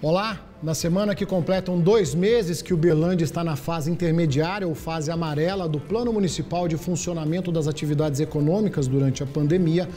Olá, na semana que completam 2 meses que Uberlândia está na fase intermediária ou fase amarela do Plano Municipal de Funcionamento das Atividades Econômicas durante a pandemia,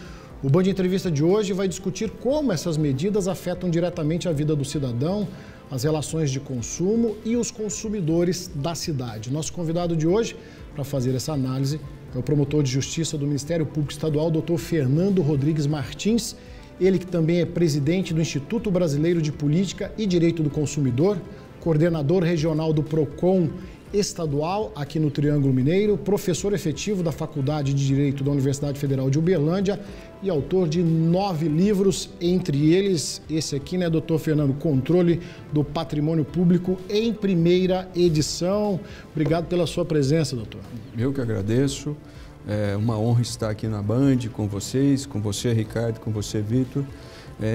o Band Entrevista de hoje vai discutir como essas medidas afetam diretamente a vida do cidadão, as relações de consumo e os consumidores da cidade. Nosso convidado de hoje, para fazer essa análise, é o promotor de Justiça do Ministério Público Estadual, Dr. Fernando Rodrigues Martins. Ele que também é presidente do Instituto Brasileiro de Política e Direito do Consumidor, coordenador regional do PROCON estadual aqui no Triângulo Mineiro, professor efetivo da Faculdade de Direito da Universidade Federal de Uberlândia e autor de 9 livros, entre eles esse aqui, né, doutor Fernando, Controle do Patrimônio Público em primeira edição. Obrigado pela sua presença, doutor. Eu que agradeço. É uma honra estar aqui na Band com vocês, com você, Ricardo, com você, Vitor,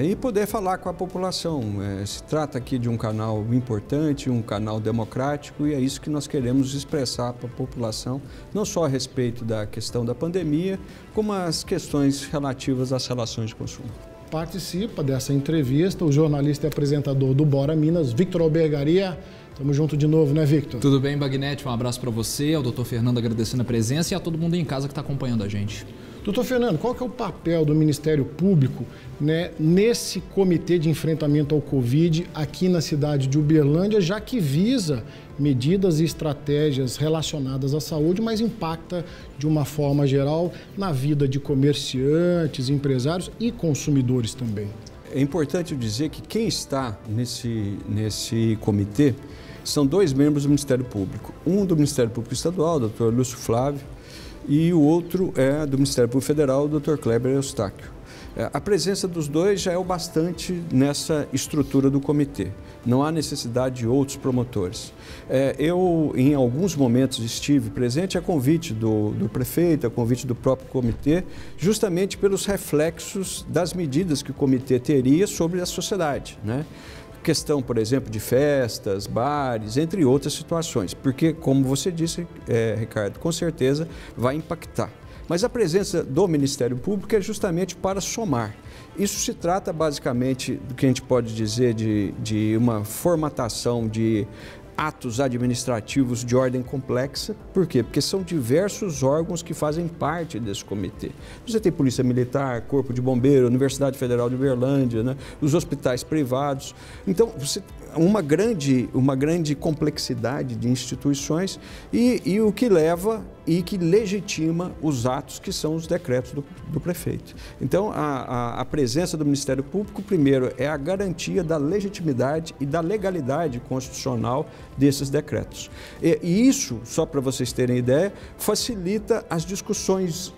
e poder falar com a população. Se trata aqui de um canal importante, um canal democrático, e é isso que nós queremos expressar para a população, não só a respeito da questão da pandemia, como as questões relativas às relações de consumo. Participa dessa entrevista o jornalista e apresentador do Bora Minas, Victor Albergaria. Tamo junto de novo, né, Victor? Tudo bem, Bagnetti? Um abraço para você, ao doutor Fernando agradecendo a presença e a todo mundo em casa que está acompanhando a gente. Doutor Fernando, qual que é o papel do Ministério Público, né, nesse comitê de enfrentamento ao Covid aqui na cidade de Uberlândia, já que visa medidas e estratégias relacionadas à saúde, mas impacta de uma forma geral na vida de comerciantes, empresários e consumidores também? É importante dizer que quem está nesse comitê são 2 membros do Ministério Público. Um do Ministério Público Estadual, o doutor Lúcio Flávio, e o outro é do Ministério Público Federal, o doutor Kleber Eustáquio. A presença dos dois já é o bastante nessa estrutura do comitê. Não há necessidade de outros promotores. Eu, em alguns momentos, estive presente a convite do prefeito, a convite do próprio comitê, justamente pelos reflexos das medidas que o comitê teria sobre a sociedade, né? Questão, por exemplo, de festas, bares, entre outras situações, porque, como você disse, Ricardo, com certeza vai impactar. Mas a presença do Ministério Público é justamente para somar. Isso se trata basicamente do que a gente pode dizer de uma formatação de atos administrativos de ordem complexa. Por quê? Porque são diversos órgãos que fazem parte desse comitê. Você tem Polícia Militar, Corpo de Bombeiro, Universidade Federal de Uberlândia, né? Os hospitais privados. Então, uma grande complexidade de instituições e o que leva e que legitima os atos que são os decretos do prefeito. Então, a presença do Ministério Público, primeiro, é a garantia da legitimidade e da legalidade constitucional desses decretos. E isso, só para vocês terem ideia, facilita as discussões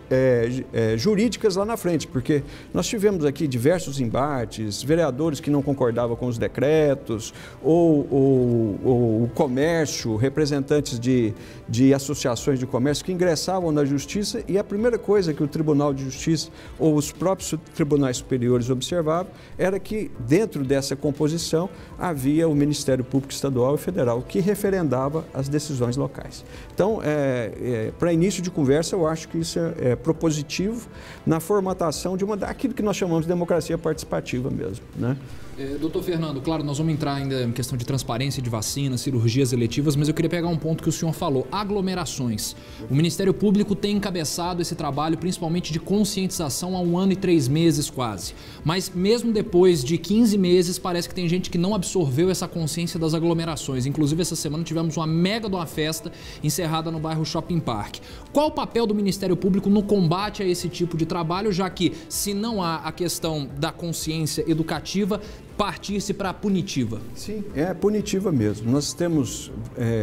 jurídicas lá na frente, porque nós tivemos aqui diversos embates, vereadores que não concordavam com os decretos, ou o comércio, representantes de associações de comércio que ingressavam na Justiça, e a primeira coisa que o Tribunal de Justiça ou os próprios tribunais superiores observavam era que dentro dessa composição havia o Ministério Público Estadual e Federal que referendava as decisões locais. Então, para início de conversa, eu acho que isso é propositivo na formatação de daquilo que nós chamamos de democracia participativa mesmo, né? Doutor Fernando, claro, nós vamos entrar ainda em questão de transparência de vacinas, cirurgias eletivas, mas eu queria pegar um ponto que o senhor falou, aglomerações. O Ministério Público tem encabeçado esse trabalho, principalmente de conscientização, há 1 ano e 3 meses quase. Mas mesmo depois de 15 meses, parece que tem gente que não absorveu essa consciência das aglomerações. Inclusive, essa semana tivemos uma mega de uma festa encerrada no bairro Shopping Park. Qual o papel do Ministério Público no combate a esse tipo de trabalho, já que, se não há a questão da consciência educativa, partir-se para a punitiva? Sim, é punitiva mesmo. Nós temos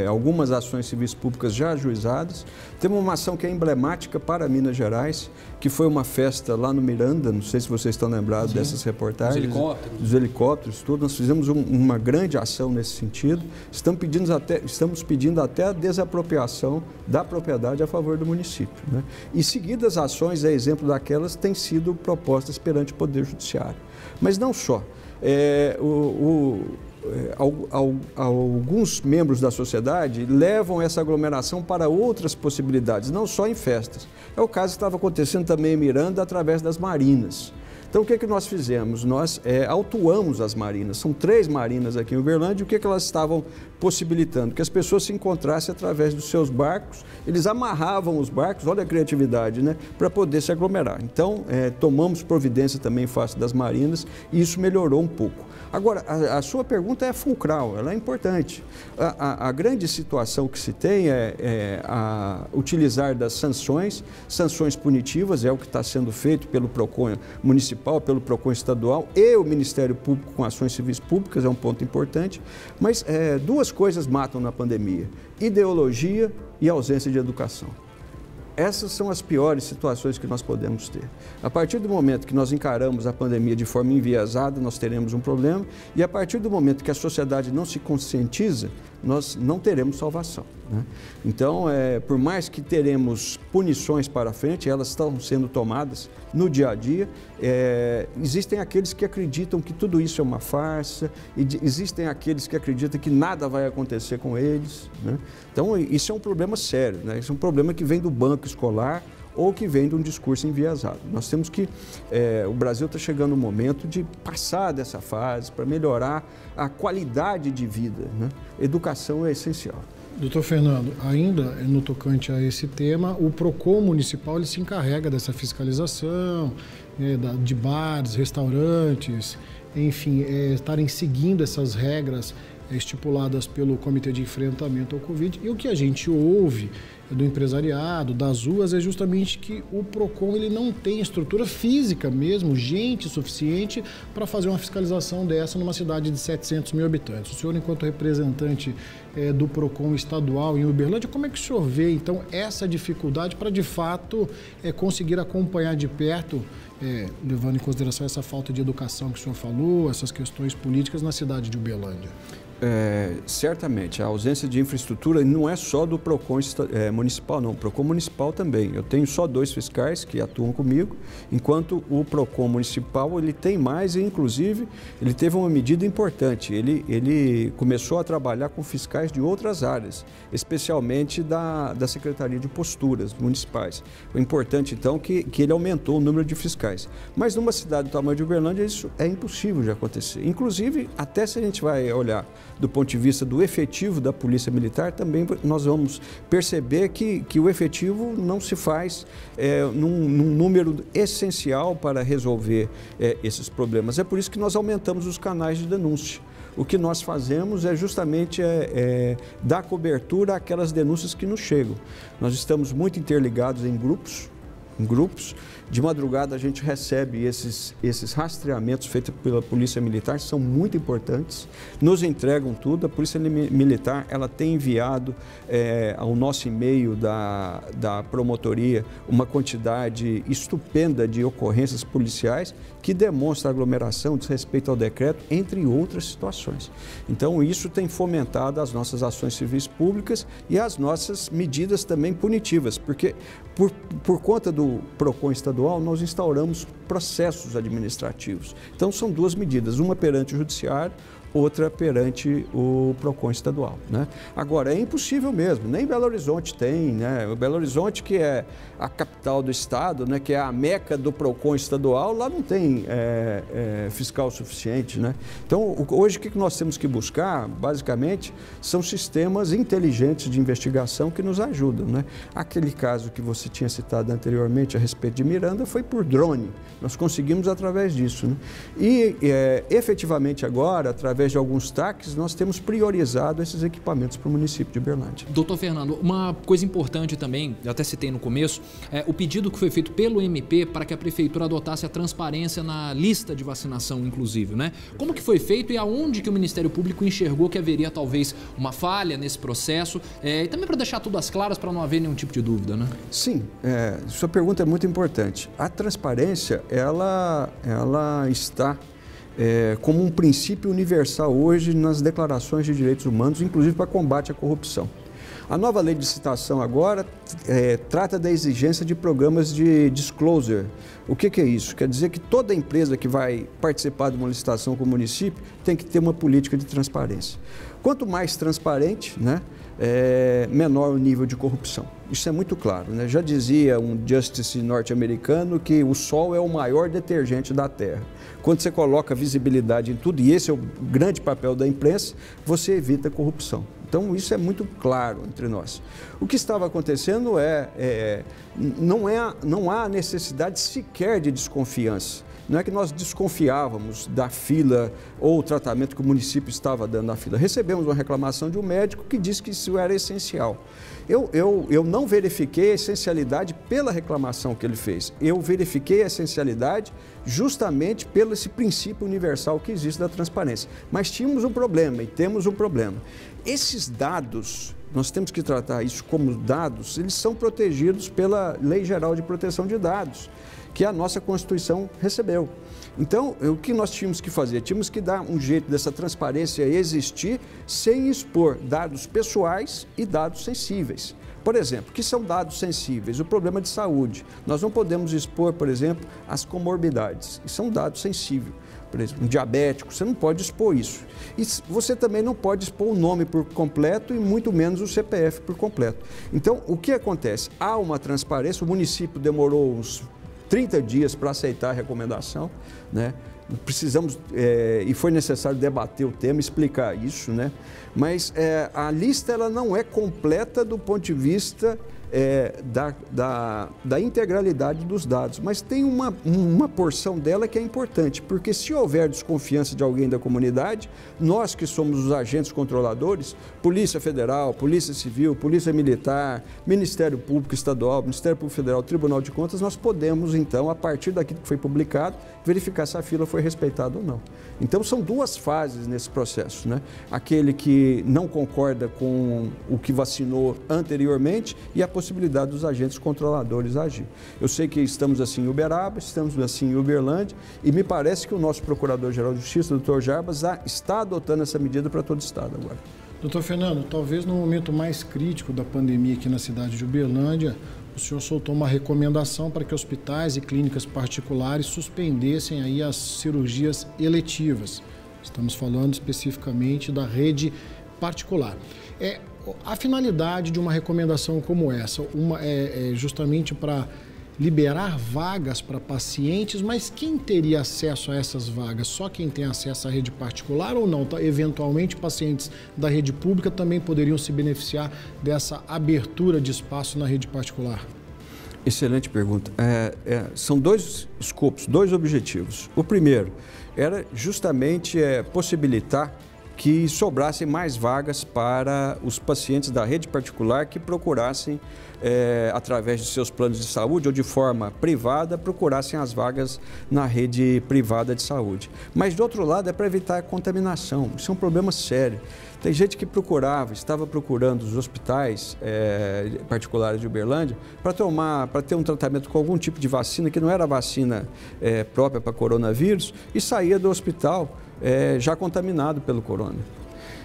algumas ações civis públicas já ajuizadas. Temos uma ação que é emblemática para Minas Gerais, que foi uma festa lá no Miranda, não sei se vocês estão lembrados dessas reportagens. Dos helicópteros, tudo. Nós fizemos uma grande ação nesse sentido. Estamos pedindo até a desapropriação da propriedade a favor do município, né? E seguidas ações, a exemplo daquelas, têm sido propostas perante o Poder Judiciário. Mas não só. Alguns membros da sociedade levam essa aglomeração para outras possibilidades, não só em festas. É o caso que estava acontecendo também em Miranda através das marinas. Então, o que nós fizemos? Nós autuamos as marinas. São 3 marinas aqui em Uberlândia. O que elas estavam possibilitando? Que as pessoas se encontrassem através dos seus barcos. Eles amarravam os barcos, olha a criatividade, né? Para poder se aglomerar. Então, tomamos providência também em face das marinas e isso melhorou um pouco. Agora, a sua pergunta é fulcral, ela é importante. A grande situação que se tem é utilizar das sanções punitivas, é o que está sendo feito pelo PROCON municipal, pelo PROCON estadual e o Ministério Público com ações civis públicas, é um ponto importante. Mas 2 coisas matam na pandemia: ideologia e ausência de educação. Essas são as piores situações que nós podemos ter. A partir do momento que nós encaramos a pandemia de forma enviesada, nós teremos um problema, e a partir do momento que a sociedade não se conscientiza, nós não teremos salvação, né? Então, por mais que teremos punições para frente, elas estão sendo tomadas no dia a dia, existem aqueles que acreditam que tudo isso é uma farsa, e existem aqueles que acreditam que nada vai acontecer com eles, né? Então, isso é um problema sério, né? Isso é um problema que vem do banco escolar ou que vem de um discurso enviesado. Nós temos que, o Brasil está chegando no momento de passar dessa fase para melhorar a qualidade de vida, né? Educação é essencial. Doutor Fernando, ainda no tocante a esse tema, o PROCON municipal ele se encarrega dessa fiscalização, né, de bares, restaurantes, enfim, estarem seguindo essas regras estipuladas pelo Comitê de Enfrentamento ao Covid. E o que a gente ouve do empresariado, das ruas, é justamente que o PROCON ele não tem estrutura física mesmo, gente suficiente para fazer uma fiscalização dessa numa cidade de 700 mil habitantes. O senhor, enquanto representante do PROCON estadual em Uberlândia, como é que o senhor vê, então, essa dificuldade para, de fato, conseguir acompanhar de perto, levando em consideração essa falta de educação que o senhor falou, essas questões políticas na cidade de Uberlândia? Certamente, a ausência de infraestrutura não é só do PROCON municipal, não. O PROCON municipal também. Eu tenho só 2 fiscais que atuam comigo, enquanto o PROCON municipal ele tem mais e, inclusive, ele teve uma medida importante. Ele começou a trabalhar com fiscais de outras áreas, especialmente da Secretaria de Posturas municipais. O importante, então, que ele aumentou o número de fiscais. Mas numa cidade do tamanho de Uberlândia, isso é impossível de acontecer. Inclusive, até se a gente vai olhar do ponto de vista do efetivo da Polícia Militar, também nós vamos perceber que o efetivo não se faz num número essencial para resolver esses problemas. É por isso que nós aumentamos os canais de denúncia. O que nós fazemos é justamente dar cobertura àquelas denúncias que nos chegam. Nós estamos muito interligados em grupos. De madrugada a gente recebe esses rastreamentos feitos pela Polícia Militar, são muito importantes, nos entregam tudo. A Polícia Militar ela tem enviado ao nosso e-mail da promotoria uma quantidade estupenda de ocorrências policiais que demonstra aglomeração, desrespeito ao decreto, entre outras situações. Então isso tem fomentado as nossas ações civis públicas e as nossas medidas também punitivas, porque por conta do PROCON estadual, nós instauramos processos administrativos. Então, são 2 medidas, uma perante o judiciário, outra perante o PROCON estadual, né? Agora, é impossível mesmo, nem Belo Horizonte tem, né? O Belo Horizonte, que é a capital do estado, né? Que é a meca do PROCON estadual, lá não tem fiscal suficiente, né? Então, hoje o que nós temos que buscar, basicamente, são sistemas inteligentes de investigação que nos ajudam, né? Aquele caso que você tinha citado anteriormente a respeito de Miranda foi por drone, nós conseguimos através disso, né? E, efetivamente agora, através de alguns TACs, nós temos priorizado esses equipamentos para o município de Uberlândia. Doutor Fernando, uma coisa importante também, eu até citei no começo, o pedido que foi feito pelo MP para que a Prefeitura adotasse a transparência na lista de vacinação, inclusive, né? Como que foi feito e aonde que o Ministério Público enxergou que haveria talvez uma falha nesse processo? E também para deixar tudo às claras, para não haver nenhum tipo de dúvida, né? Sim, sua pergunta é muito importante. A transparência, ela está como um princípio universal hoje nas declarações de direitos humanos, inclusive para combate à corrupção. A nova lei de licitação agora trata da exigência de programas de disclosure. O que é isso? Quer dizer que toda empresa que vai participar de uma licitação com o município tem que ter uma política de transparência. Quanto mais transparente, né, menor o nível de corrupção. Isso é muito claro, né? Já dizia um justice norte-americano que o sol é o maior detergente da terra. Quando você coloca visibilidade em tudo, e esse é o grande papel da imprensa, você evita a corrupção. Então, isso é muito claro entre nós. O que estava acontecendo não há necessidade sequer de desconfiança. Não é que nós desconfiávamos da fila ou o tratamento que o município estava dando na fila. Recebemos uma reclamação de um médico que disse que isso era essencial. Eu não verifiquei a essencialidade pela reclamação que ele fez. Eu verifiquei a essencialidade justamente pelo esse princípio universal que existe da transparência. Mas tínhamos um problema e temos um problema. Esses dados, nós temos que tratar isso como dados, eles são protegidos pela Lei Geral de Proteção de Dados, que a nossa Constituição recebeu. Então, o que nós tínhamos que fazer? Tínhamos que dar um jeito dessa transparência existir sem expor dados pessoais e dados sensíveis. Por exemplo, o que são dados sensíveis? O problema de saúde. Nós não podemos expor, por exemplo, as comorbidades. Isso é um dado sensível. Por exemplo, um diabético, você não pode expor isso. E você também não pode expor o nome por completo e muito menos o CPF por completo. Então, o que acontece? Há uma transparência, o município demorou uns 30 dias para aceitar a recomendação, né? Precisamos, e foi necessário debater o tema, explicar isso, né? Mas a lista ela não é completa do ponto de vista da integralidade dos dados, mas tem uma porção dela que é importante, porque se houver desconfiança de alguém da comunidade, nós que somos os agentes controladores, Polícia Federal, Polícia Civil, Polícia Militar, Ministério Público Estadual, Ministério Público Federal, Tribunal de Contas, nós podemos então, a partir daquilo que foi publicado, verificar se a fila foi respeitada ou não. Então são duas fases nesse processo, né? Aquele que não concorda com o que vacinou anteriormente e a possibilidade dos agentes controladores agir. Eu sei que estamos assim em Uberaba, estamos assim em Uberlândia e me parece que o nosso Procurador-Geral de Justiça, o Dr. Jarbas, está adotando essa medida para todo o Estado agora. Doutor Fernando, talvez no momento mais crítico da pandemia aqui na cidade de Uberlândia, o senhor soltou uma recomendação para que hospitais e clínicas particulares suspendessem aí as cirurgias eletivas. Estamos falando especificamente da rede particular. A finalidade de uma recomendação como essa é justamente para liberar vagas para pacientes, mas quem teria acesso a essas vagas? Só quem tem acesso à rede particular ou não? Eventualmente, pacientes da rede pública também poderiam se beneficiar dessa abertura de espaço na rede particular? Excelente pergunta. São dois escopos, dois objetivos. O primeiro era justamente possibilitar que sobrassem mais vagas para os pacientes da rede particular que procurassem, através de seus planos de saúde ou de forma privada, procurassem as vagas na rede privada de saúde. Mas, do outro lado, é para evitar a contaminação. Isso é um problema sério. Tem gente que estava procurando os hospitais particulares de Uberlândia para ter um tratamento com algum tipo de vacina que não era vacina própria para coronavírus e saía do hospital já contaminado pelo corona.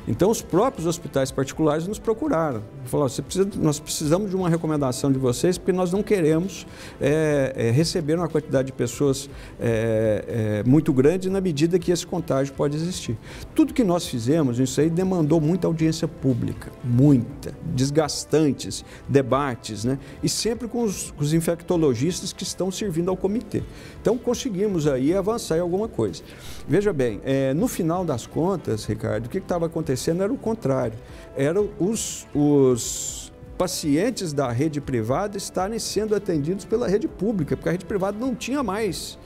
Então, os próprios hospitais particulares nos procuraram. Falaram, nós precisamos de uma recomendação de vocês, porque nós não queremos receber uma quantidade de pessoas muito grande na medida que esse contágio pode existir. Tudo que nós fizemos, isso aí demandou muita audiência pública, muita, desgastantes, debates, né? E sempre com os infectologistas que estão servindo ao comitê. Então, conseguimos aí avançar em alguma coisa. Veja bem, no final das contas, Ricardo, o que estava acontecendo era o contrário. Eram os pacientes da rede privada estarem sendo atendidos pela rede pública, porque a rede privada não tinha mais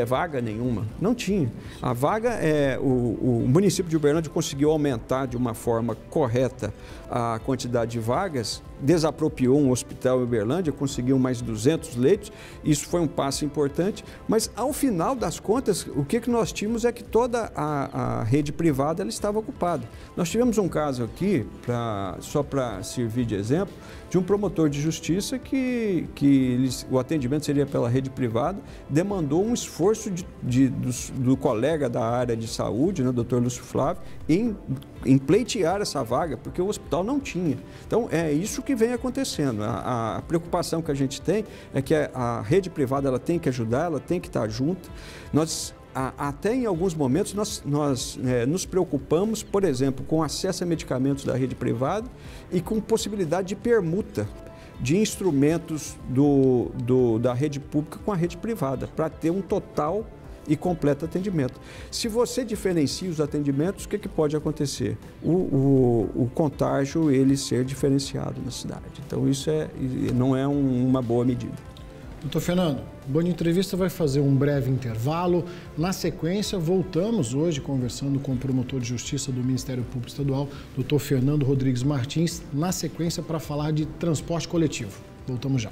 vaga nenhuma, não tinha. A vaga, o município de Uberlândia conseguiu aumentar de uma forma correta a quantidade de vagas, desapropriou um hospital em Uberlândia, conseguiu mais 200 leitos, isso foi um passo importante, mas ao final das contas, o que nós tínhamos é que toda a rede privada ela estava ocupada. Nós tivemos um caso aqui, só para servir de exemplo, de um promotor de justiça que o atendimento seria pela rede privada, demandou um esforço do colega da área de saúde, né, Dr. Lúcio Flávio, em pleitear essa vaga, porque o hospital não tinha. Então, é isso que vem acontecendo. A preocupação que a gente tem é que a rede privada ela tem que ajudar, ela tem que estar junto. Até em alguns momentos nós nos preocupamos, por exemplo, com acesso a medicamentos da rede privada e com possibilidade de permuta de instrumentos da rede pública com a rede privada, para ter um total e completo atendimento. Se você diferencia os atendimentos, o que pode acontecer? O contágio ele ser diferenciado na cidade. Então isso não é uma boa medida. Doutor Fernando, o Band Entrevista vai fazer um breve intervalo. Na sequência, voltamos hoje conversando com o promotor de justiça do Ministério Público Estadual, doutor Fernando Rodrigues Martins, na sequência para falar de transporte coletivo. Voltamos já.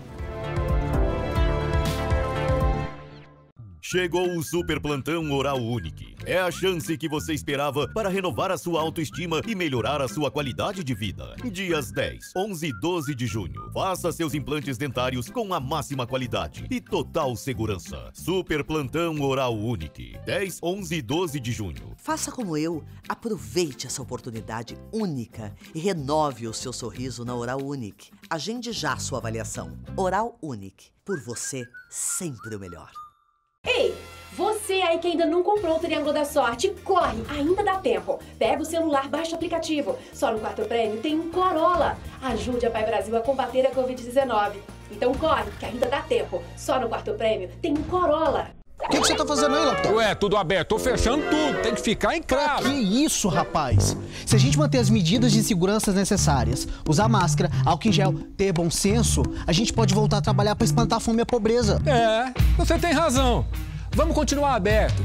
Chegou o Super Plantão Oral Unique. É a chance que você esperava para renovar a sua autoestima e melhorar a sua qualidade de vida. Dias 10, 11 e 12 de junho. Faça seus implantes dentários com a máxima qualidade e total segurança. Super Plantão Oral Unique. 10, 11 e 12 de junho. Faça como eu. Aproveite essa oportunidade única e renove o seu sorriso na Oral Unique. Agende já sua avaliação. Oral Unique. Por você, sempre o melhor. Ei, você aí que ainda não comprou o Triângulo da Sorte, corre, ainda dá tempo. Pega o celular, baixa o aplicativo. Só no quarto prêmio tem um Corolla. Ajude a Pai Brasil a combater a Covid-19. Então corre, que ainda dá tempo. Só no quarto prêmio tem um Corolla. O que você tá fazendo aí, Laptop? Ué, tudo aberto, tô fechando tudo, tem que ficar em casa. Que isso, rapaz? Se a gente manter as medidas de segurança necessárias, usar máscara, álcool em gel, ter bom senso, a gente pode voltar a trabalhar pra espantar a fome e a pobreza. É, você tem razão. Vamos continuar aberto.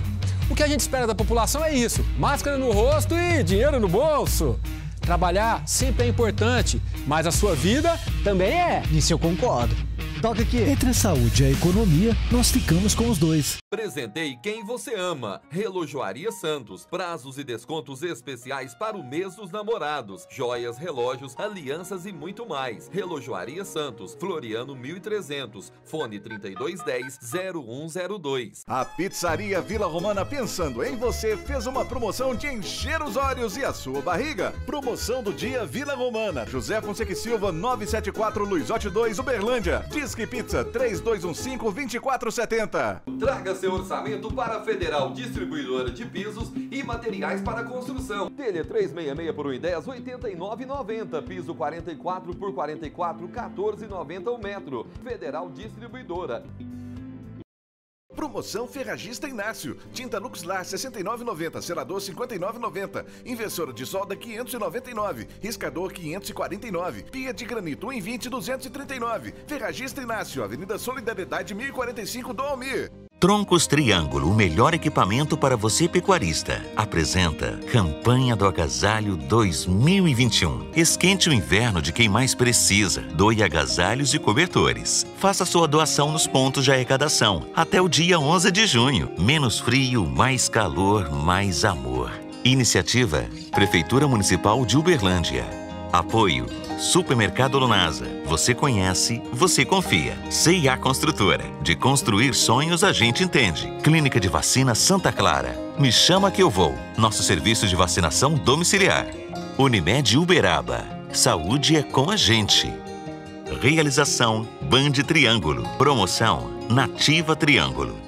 O que a gente espera da população é isso, máscara no rosto e dinheiro no bolso. Trabalhar sempre é importante, mas a sua vida também é. Nisso eu concordo. Toca aqui. Entre a saúde e a economia, nós ficamos com os dois. Presenteie quem você ama. Relojoaria Santos. Prazos e descontos especiais para o mês dos namorados. Joias, relógios, alianças e muito mais. Relojoaria Santos. Floriano 1300. Fone 3210-0102. A Pizzaria Vila Romana, pensando em você, fez uma promoção de encher os olhos e a sua barriga. Promoção do dia Vila Romana. José Fonseca Silva, 974 Luizote 2, Uberlândia. Disque Pizza 3215-2470. Traga seu orçamento para a Federal Distribuidora de Pisos e Materiais para Construção. Telha 366 por 1,10, R$ 89,90. Piso 44 por 44, R$ 14,90 o metro. Federal Distribuidora. Promoção Ferragista Inácio. Tinta Luxlar 69,90, selador 59,90, inversora de solda 599, riscador 549, pia de granito 1,20, 239. Ferragista Inácio, Avenida Solidariedade 1045 do Almir. Troncos Triângulo, o melhor equipamento para você pecuarista. Apresenta Campanha do Agasalho 2021. Esquente o inverno de quem mais precisa. Doe agasalhos e cobertores. Faça sua doação nos pontos de arrecadação. Até o dia 11 de junho. Menos frio, mais calor, mais amor. Iniciativa Prefeitura Municipal de Uberlândia. Apoio Supermercado Lunasa. Você conhece, você confia. C&A Construtora. De construir sonhos a gente entende. Clínica de Vacina Santa Clara. Me chama que eu vou. Nosso serviço de vacinação domiciliar. Unimed Uberaba. Saúde é com a gente. Realização Band Triângulo. Promoção Nativa Triângulo.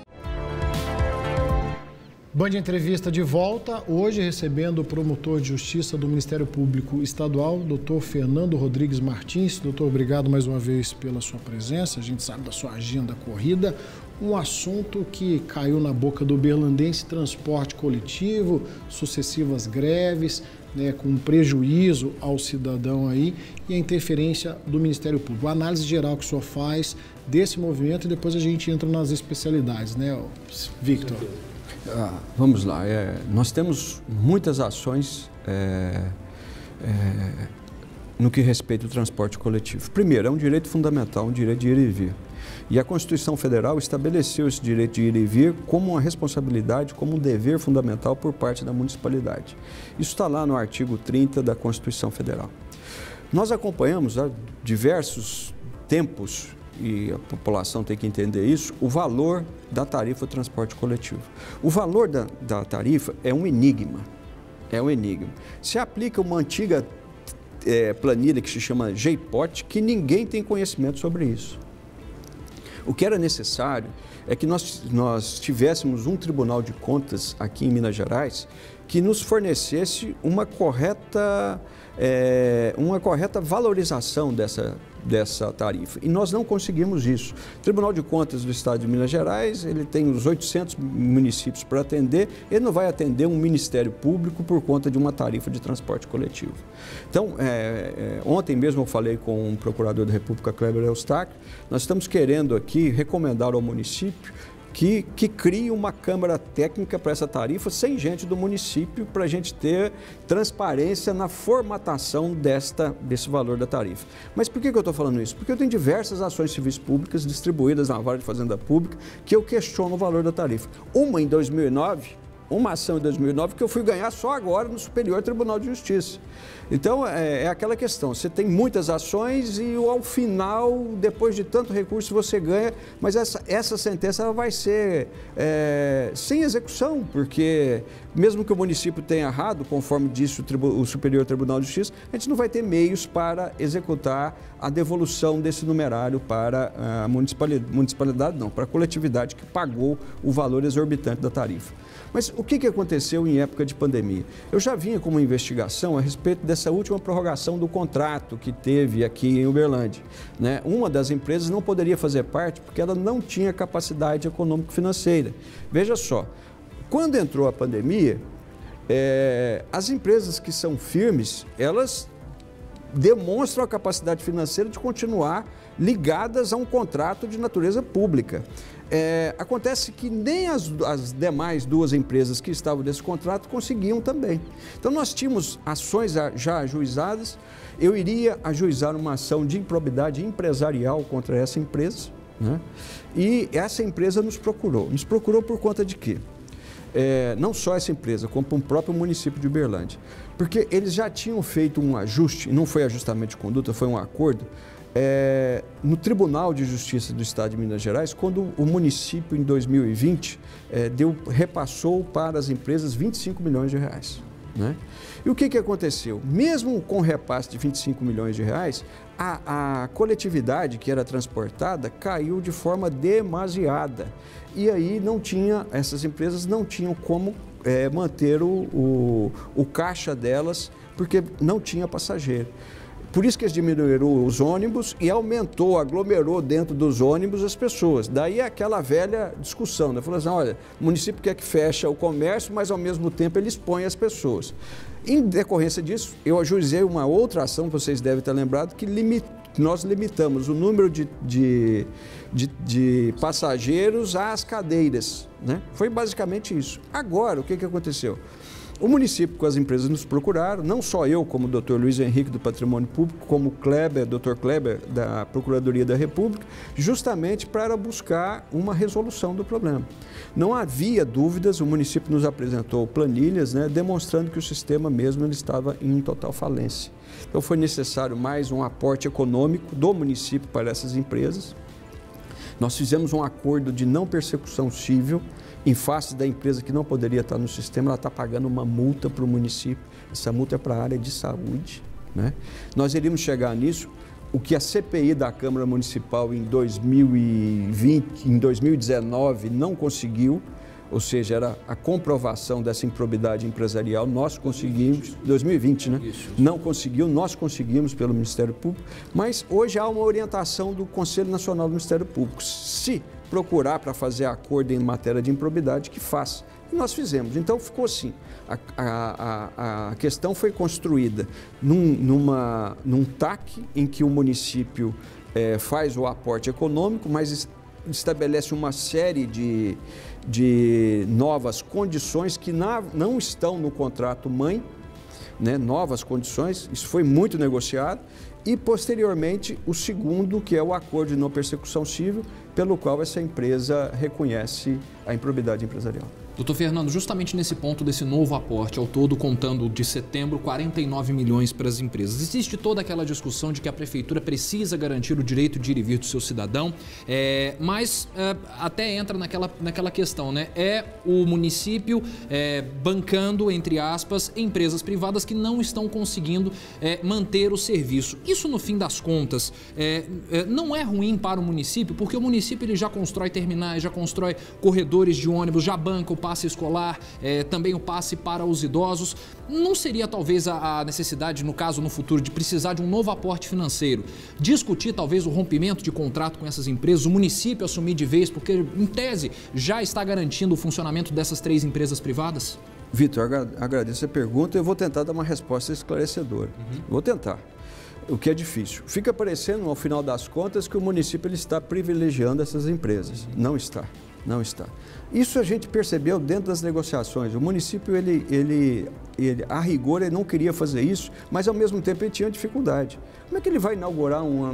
Band Entrevista de volta, hoje recebendo o promotor de justiça do Ministério Público Estadual, doutor Fernando Rodrigues Martins. Doutor, obrigado mais uma vez pela sua presença. A gente sabe da sua agenda corrida. Um assunto que caiu na boca do berlandense, transporte coletivo, sucessivas greves, né, com prejuízo ao cidadão aí, e a interferência do Ministério Público. A análise geral que o senhor faz desse movimento e depois a gente entra nas especialidades, né, Victor? Vamos lá, nós temos muitas ações no que respeita ao transporte coletivo. Primeiro, é um direito fundamental, um direito de ir e vir. E a Constituição Federal estabeleceu esse direito de ir e vir como uma responsabilidade, como um dever fundamental por parte da municipalidade. Isso está lá no artigo 30 da Constituição Federal. Nós acompanhamos há diversos tempos e a população tem que entender isso, o valor da tarifa do transporte coletivo. O valor da tarifa é um enigma. É um enigma. Se aplica uma antiga planilha que se chama JPOT, que ninguém tem conhecimento sobre isso. O que era necessário é que nós tivéssemos um Tribunal de Contas aqui em Minas Gerais que nos fornecesse uma correta valorização dessa tarifa. E nós não conseguimos isso. O Tribunal de Contas do Estado de Minas Gerais, ele tem os 800 municípios para atender, ele não vai atender um Ministério Público por conta de uma tarifa de transporte coletivo. Então, ontem mesmo eu falei com o Procurador da República, Kleber Eustáquio, nós estamos querendo aqui recomendar ao município que crie uma câmara técnica para essa tarifa sem gente do município, para a gente ter transparência na formatação desse valor da tarifa. Mas por que eu estou falando isso? Porque eu tenho diversas ações civis públicas distribuídas na Vara de Fazenda Pública que eu questiono o valor da tarifa. Uma em 2009, uma ação em 2009 que eu fui ganhar só agora no Superior Tribunal de Justiça. Então, é aquela questão, você tem muitas ações e ao final, depois de tanto recurso, você ganha, mas essa sentença ela vai ser sem execução, porque mesmo que o município tenha errado, conforme disse o Superior Tribunal de Justiça, a gente não vai ter meios para executar a devolução desse numerário para a municipalidade, não, para a coletividade que pagou o valor exorbitante da tarifa. Mas o que aconteceu em época de pandemia? Eu já vinha com uma investigação a respeito dessa última prorrogação do contrato que teve aqui em Uberlândia, né? Uma das empresas não poderia fazer parte porque ela não tinha capacidade econômico-financeira. Veja só, quando entrou a pandemia, as empresas que são firmes, elas demonstram a capacidade financeira de continuar ligadas a um contrato de natureza pública. Acontece que nem as demais duas empresas que estavam nesse contrato conseguiam também. Então nós tínhamos ações já ajuizadas, eu iria ajuizar uma ação de improbidade empresarial contra essa empresa, né? E essa empresa nos procurou por conta de quê? Não só essa empresa, como o próprio município de Uberlândia, porque eles já tinham feito um ajuste, não foi ajustamento de conduta, foi um acordo, no Tribunal de Justiça do Estado de Minas Gerais, quando o município, em 2020, repassou para as empresas 25 milhões de reais. Né? E o que aconteceu? Mesmo com o repasse de 25 milhões de reais, a coletividade que era transportada caiu de forma demasiada. E aí essas empresas não tinham como manter o caixa delas, porque não tinha passageiro. Por isso que eles diminuíram os ônibus e aglomerou dentro dos ônibus as pessoas. Daí aquela velha discussão, né? Falou assim, olha, o município quer que feche o comércio, mas ao mesmo tempo ele expõe as pessoas. Em decorrência disso, eu ajuizei uma outra ação, vocês devem ter lembrado, que nós limitamos o número de passageiros às cadeiras, né? Foi basicamente isso. Agora, o que aconteceu? O município com as empresas nos procuraram, não só eu, como o Dr. Luiz Henrique do Patrimônio Público, como o Dr. Kleber da Procuradoria da República, justamente para buscar uma resolução do problema. Não havia dúvidas, o município nos apresentou planilhas, né, demonstrando que o sistema mesmo ele estava em total falência. Então foi necessário mais um aporte econômico do município para essas empresas. Nós fizemos um acordo de não persecução civil, em face da empresa que não poderia estar no sistema, ela está pagando uma multa para o município. Essa multa é para a área de saúde, né? Nós iríamos chegar nisso, o que a CPI da Câmara Municipal em 2019 não conseguiu, ou seja, era a comprovação dessa improbidade empresarial, nós conseguimos, 2020, né? Isso. Não conseguiu, nós conseguimos pelo Ministério Público, mas hoje há uma orientação do Conselho Nacional do Ministério Público. Se procurar para fazer acordo em matéria de improbidade, que faça. E nós fizemos. Então ficou assim, a questão foi construída num TAC em que o município faz o aporte econômico, mas estabelece uma série de novas condições que não estão no contrato mãe, né? Novas condições, isso foi muito negociado. E, posteriormente, o segundo, que é o acordo de não persecução civil, pelo qual essa empresa reconhece a improbidade empresarial. Doutor Fernando, justamente nesse ponto desse novo aporte, ao todo contando de setembro, 49 milhões para as empresas. Existe toda aquela discussão de que a prefeitura precisa garantir o direito de ir e vir do seu cidadão, mas até entra naquela questão, né? É o município bancando, entre aspas, empresas privadas que não estão conseguindo manter o serviço. Isso, no fim das contas, não é ruim para o município, porque o município ele já constrói terminais, já constrói corredores de ônibus, já banca o passe escolar, também o passe para os idosos. Não seria talvez a necessidade, no caso, no futuro, de precisar de um novo aporte financeiro? Discutir talvez o rompimento de contrato com essas empresas, o município assumir de vez, porque em tese já está garantindo o funcionamento dessas 3 empresas privadas? Vitor, agradeço a pergunta e eu vou tentar dar uma resposta esclarecedora. Vou tentar. O que é difícil. Fica parecendo, ao final das contas, que o município ele está privilegiando essas empresas. Não está. Não está. Isso a gente percebeu dentro das negociações. O município, a rigor, ele não queria fazer isso, mas ao mesmo tempo ele tinha dificuldade. Como é que ele vai inaugurar uma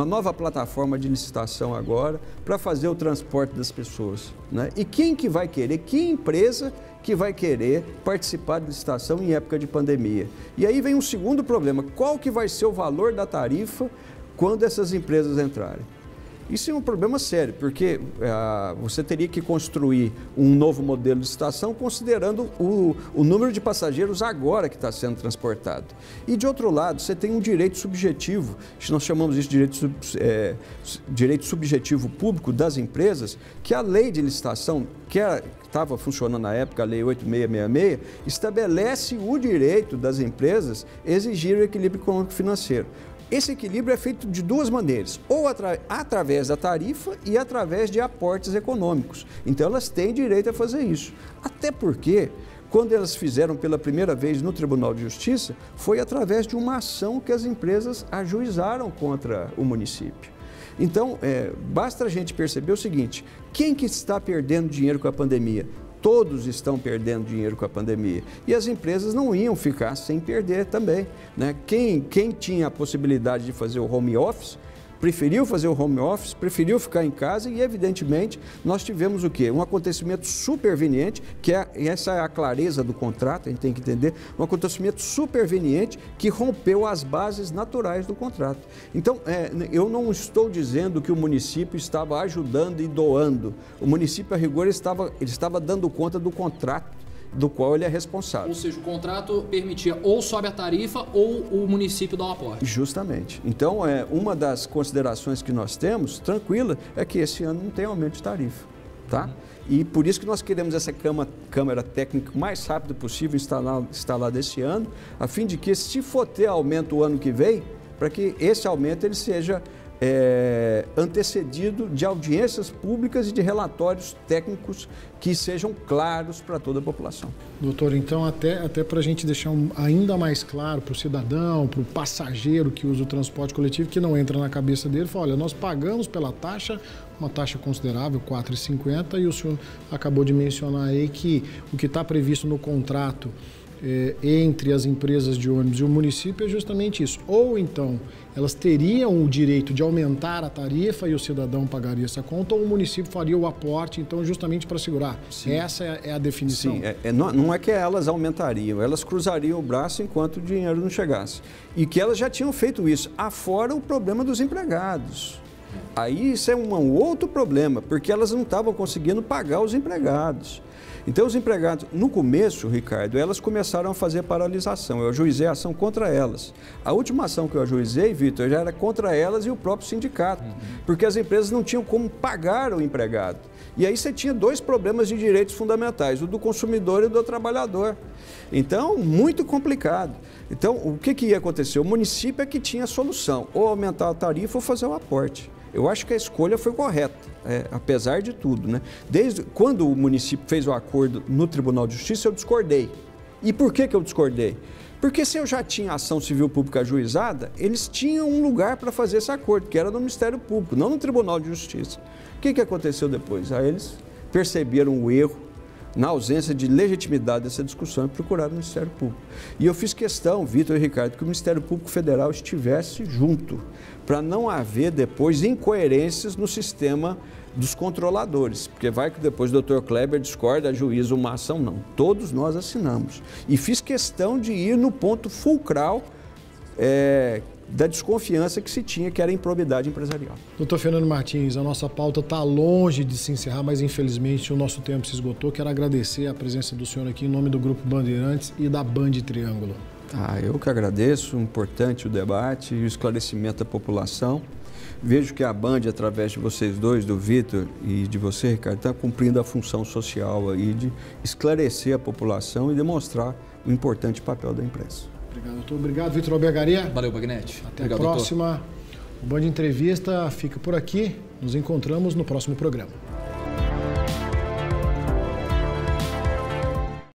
nova plataforma de licitação agora para fazer o transporte das pessoas, né? E quem que vai querer? Que empresa que vai querer participar de licitação em época de pandemia? E aí vem um segundo problema. Qual que vai ser o valor da tarifa quando essas empresas entrarem? Isso é um problema sério, porque você teria que construir um novo modelo de licitação considerando o número de passageiros agora que está sendo transportado. E, de outro lado, você tem um direito subjetivo, nós chamamos isso de direito subjetivo público das empresas, que a lei de licitação, que estava funcionando na época, a Lei 8666, estabelece o direito das empresas exigir o equilíbrio econômico-financeiro. Esse equilíbrio é feito de 2 maneiras, ou através da tarifa e através de aportes econômicos. Então, elas têm direito a fazer isso. Até porque, quando elas fizeram pela primeira vez no Tribunal de Justiça, foi através de uma ação que as empresas ajuizaram contra o município. Então, basta a gente perceber o seguinte, quem que está perdendo dinheiro com a pandemia? Todos estão perdendo dinheiro com a pandemia. E as empresas não iam ficar sem perder também, né? Quem tinha a possibilidade de fazer o home office, preferiu fazer o home office, preferiu ficar em casa e, evidentemente, nós tivemos o quê? Um acontecimento superveniente, que essa é a clareza do contrato, a gente tem que entender, um acontecimento superveniente que rompeu as bases naturais do contrato. Então, eu não estou dizendo que o município estava ajudando e doando. O município, a rigor, ele estava dando conta do contrato do qual ele é responsável. Ou seja, o contrato permitia ou sobe a tarifa ou o município dá um aporte. Justamente. Então, uma das considerações que nós temos, tranquila, é que esse ano não tem aumento de tarifa, tá? E por isso que nós queremos essa câmara técnica o mais rápido possível instalada esse ano, a fim de que, se for ter aumento o ano que vem, para que esse aumento ele seja antecedido de audiências públicas e de relatórios técnicos que sejam claros para toda a população. Doutor, então até para a gente deixar ainda mais claro para o cidadão, para o passageiro que usa o transporte coletivo, que não entra na cabeça dele, fala, olha, nós pagamos pela taxa, uma taxa considerável, R$ 4,50, e o senhor acabou de mencionar aí que o que está previsto no contrato entre as empresas de ônibus e o município é justamente isso. Ou então elas teriam o direito de aumentar a tarifa e o cidadão pagaria essa conta, ou o município faria o aporte, então, justamente para segurar. Sim. Essa é a definição. Sim, não é que elas aumentariam, elas cruzariam o braço enquanto o dinheiro não chegasse. E que elas já tinham feito isso, afora o problema dos empregados. Aí isso é um outro problema, porque elas não estavam conseguindo pagar os empregados. Então, os empregados, no começo, Ricardo, elas começaram a fazer paralisação. Eu ajuizei a ação contra elas. A última ação que eu ajuizei, Vitor, já era contra elas e o próprio sindicato, porque as empresas não tinham como pagar o empregado. E aí você tinha 2 problemas de direitos fundamentais, o do consumidor e o do trabalhador. Então, muito complicado. Então, o que ia acontecer? O município é que tinha a solução, ou aumentar a tarifa ou fazer o aporte. Eu acho que a escolha foi correta, apesar de tudo, né? Desde quando o município fez o acordo no Tribunal de Justiça, eu discordei. E por que eu discordei? Porque se eu já tinha ação civil pública ajuizada, eles tinham um lugar para fazer esse acordo, que era no Ministério Público, não no Tribunal de Justiça. O que aconteceu depois? Aí eles perceberam o erro, na ausência de legitimidade dessa discussão, e procuraram o Ministério Público. E eu fiz questão, Vitor e Ricardo, que o Ministério Público Federal estivesse junto, para não haver depois incoerências no sistema dos controladores, porque vai que depois o Dr. Kleber discorda, ajuiza uma ação, não. Todos nós assinamos. E fiz questão de ir no ponto fulcral da desconfiança que se tinha, que era a improbidade empresarial. Doutor Fernando Martins, a nossa pauta está longe de se encerrar, mas infelizmente o nosso tempo se esgotou. Quero agradecer a presença do senhor aqui em nome do Grupo Bandeirantes e da Band Triângulo. Eu que agradeço, importante o debate e o esclarecimento da população. Vejo que a Band, através de vocês dois, do Vitor e de você, Ricardo, está cumprindo a função social aí de esclarecer a população e demonstrar o importante papel da imprensa. Obrigado, doutor. Obrigado, Vitor Albergaria. Valeu, Bagnetti. Até Obrigado, a próxima. Doutor. O Band Entrevista fica por aqui. Nos encontramos no próximo programa.